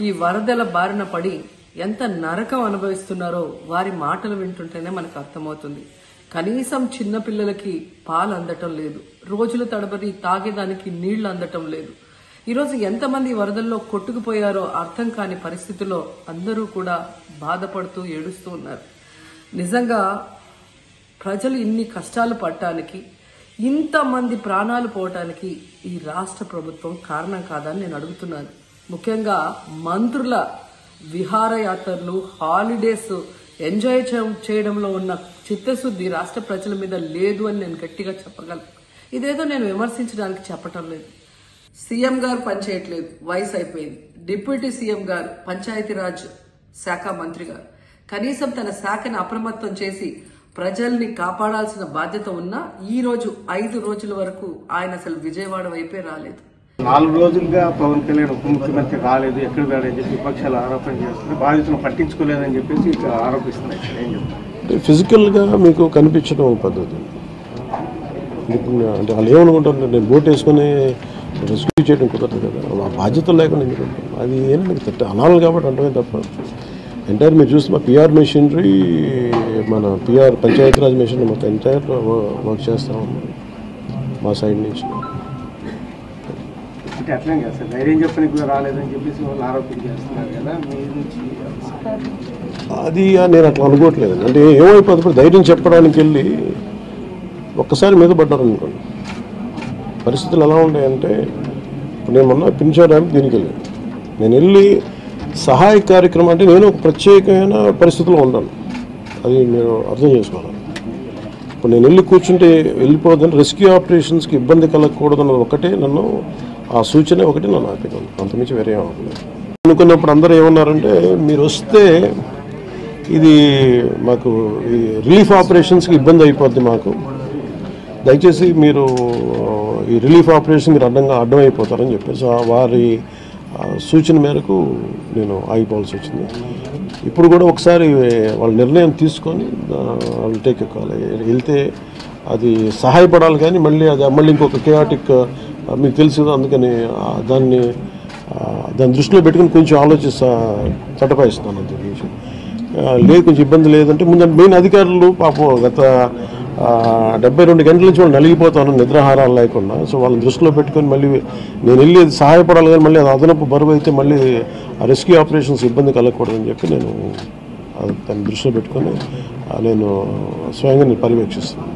ఈ వరదల బారిన పడి ఎంత నరకం అనుభవిస్తున్నారో వారి మాటలు వింటుంటేనే మనకు అర్థమవుతుంది. కనీసం చిన్న పిల్లలకి పాలు అందటం లేదు, రోజుల తడబడి తాగేదానికి నీళ్లు అందటం లేదు. ఈరోజు ఎంతమంది వరదల్లో కొట్టుకుపోయారో అర్థం కాని పరిస్థితుల్లో అందరూ కూడా బాధపడుతూ ఏడుస్తూ ఉన్నారు. నిజంగా ప్రజలు ఇన్ని కష్టాలు పడటానికి, ఇంతమంది ప్రాణాలు పోవటానికి ఈ రాష్ట్ర ప్రభుత్వం కారణం కాదని నేను అడుగుతున్నాను. ముఖ్యంగా మంత్రుల విహారయాత్రలు, హాలిడేస్ ఎంజాయ్ చేయడంలో ఉన్న చిత్తశుద్ధి రాష్ట్ర ప్రజల మీద లేదు అని నేను గట్టిగా చెప్పగలను. ఇదేదో నేను విమర్శించడానికి చెప్పటం లేదు. సీఎం గారు పనిచేయట్లేదు, వయసు అయిపోయింది. డిప్యూటీ సీఎం గారు, పంచాయతీరాజ్ శాఖ మంత్రి గారు కనీసం తన శాఖను అప్రమత్తం చేసి ప్రజల్ని కాపాడాల్సిన బాధ్యత ఉన్నా ఈ రోజు 5 రోజుల వరకు ఆయన అసలు విజయవాడ వైపే రాలేదు. 4 రోజులుగా పవన్ కళ్యాణ్ ఉప ముఖ్యమంత్రి రాలేదు, ఎక్కడ రాలేదని చెప్పి విపక్షాలు ఆరోపణ చేస్తున్నాయి. బాధితులను పట్టించుకోలేదని చెప్పేసి ఇక్కడ ఆరోపిస్తున్నాయి. ఏం చెప్తారు? ఫిజికల్గా మీకు కనిపించడం పద్ధతి అంటే వాళ్ళు ఏమనుకుంటారు, నేను బోట్ వేసుకొని రెస్క్యూ చేయడం కుదరదు కదా, ఆ బాధ్యత లేకుండా ఎందుకుంటాం. అది ఏంటంటే అనాలి కాబట్టి అంటమే తప్ప ఎంటైర్ మీరు చూస్తే మా పిఆర్ మెషినరీ, మన పిఆర్ పంచాయతీరాజ్ మెషినరీ మొత్తం ఎంటైర్ వర్క్ చేస్తూ ఉన్నాం మా సైడ్ నుంచి. అంటే అట్లా సార్ ధైర్యం చెప్పడానికి కూడా రాలేదని చెప్పేసి వాళ్ళు ఆరోపణ చేస్తున్నారు కదా, అది నేను అట్లా అనుకోవట్లేదు. అంటే ఏమైపోతుంది, ధైర్యం చెప్పడానికి వెళ్ళి ఒక్కసారి మీద పడ్డారు అనుకోండి, పరిస్థితులు ఎలా ఉంటాయంటే, ఇప్పుడు నేను మొన్న పింఛన్ ర్యాంప్ దీనికి వెళ్ళాను. నేను వెళ్ళి సహాయ కార్యక్రమం అంటే నేను ఒక ప్రత్యేకమైన పరిస్థితిలో ఉన్నాను, అది మీరు అర్థం చేసుకోవాలి. ఇప్పుడు నేను వెళ్ళి కూర్చుంటే వెళ్ళిపోదని, రెస్క్యూ ఆపరేషన్స్కి ఇబ్బంది కలగకూడదన్న ఒకటే నన్ను, ఆ సూచన ఒకటి నన్ను ఆపినాను, అంతమించి వేరే అవ్వలేదు. అనుకున్నప్పుడు అందరూ ఏమన్నారంటే, మీరు వస్తే ఇది మాకు ఈ రిలీఫ్ ఆపరేషన్స్కి ఇబ్బంది అయిపోద్ది, మాకు దయచేసి మీరు ఈ రిలీఫ్ ఆపరేషన్ మీరు అడ్డమైపోతారని చెప్పేసి వారి సూచన మేరకు నేను ఆగిపోవాల్సి వచ్చింది. ఇప్పుడు కూడా ఒకసారి వాళ్ళ నిర్ణయం తీసుకొని వాళ్ళు టేక్ ఎక్కాలి, వెళ్తే అది సహాయపడాలి. కానీ మళ్ళీ ఇంకొక కేయాటిక్ మీకు తెలుసు కదా, అందుకని దాన్ని దృష్టిలో పెట్టుకుని కొంచెం చట్టపాయిస్తాను. అంత లేదు, కొంచెం ఇబ్బంది లేదంటే ముందు మెయిన్ అధికారులు పాపం గత 72 గంటల నుంచి వాళ్ళు నలిగిపోతాను నిద్రాహారాలు లేకుండా. సో వాళ్ళని దృష్టిలో పెట్టుకొని మళ్ళీ నేను వెళ్ళి అది సహాయపడాలి, కానీ మళ్ళీ అది అదనపు బరువు అయితే మళ్ళీ ఆ రెస్క్యూ ఆపరేషన్స్ ఇబ్బంది కలగకూడదని చెప్పి నేను దాన్ని దృష్టిలో పెట్టుకొని నేను స్వయంగా పర్యవేక్షిస్తున్నాను.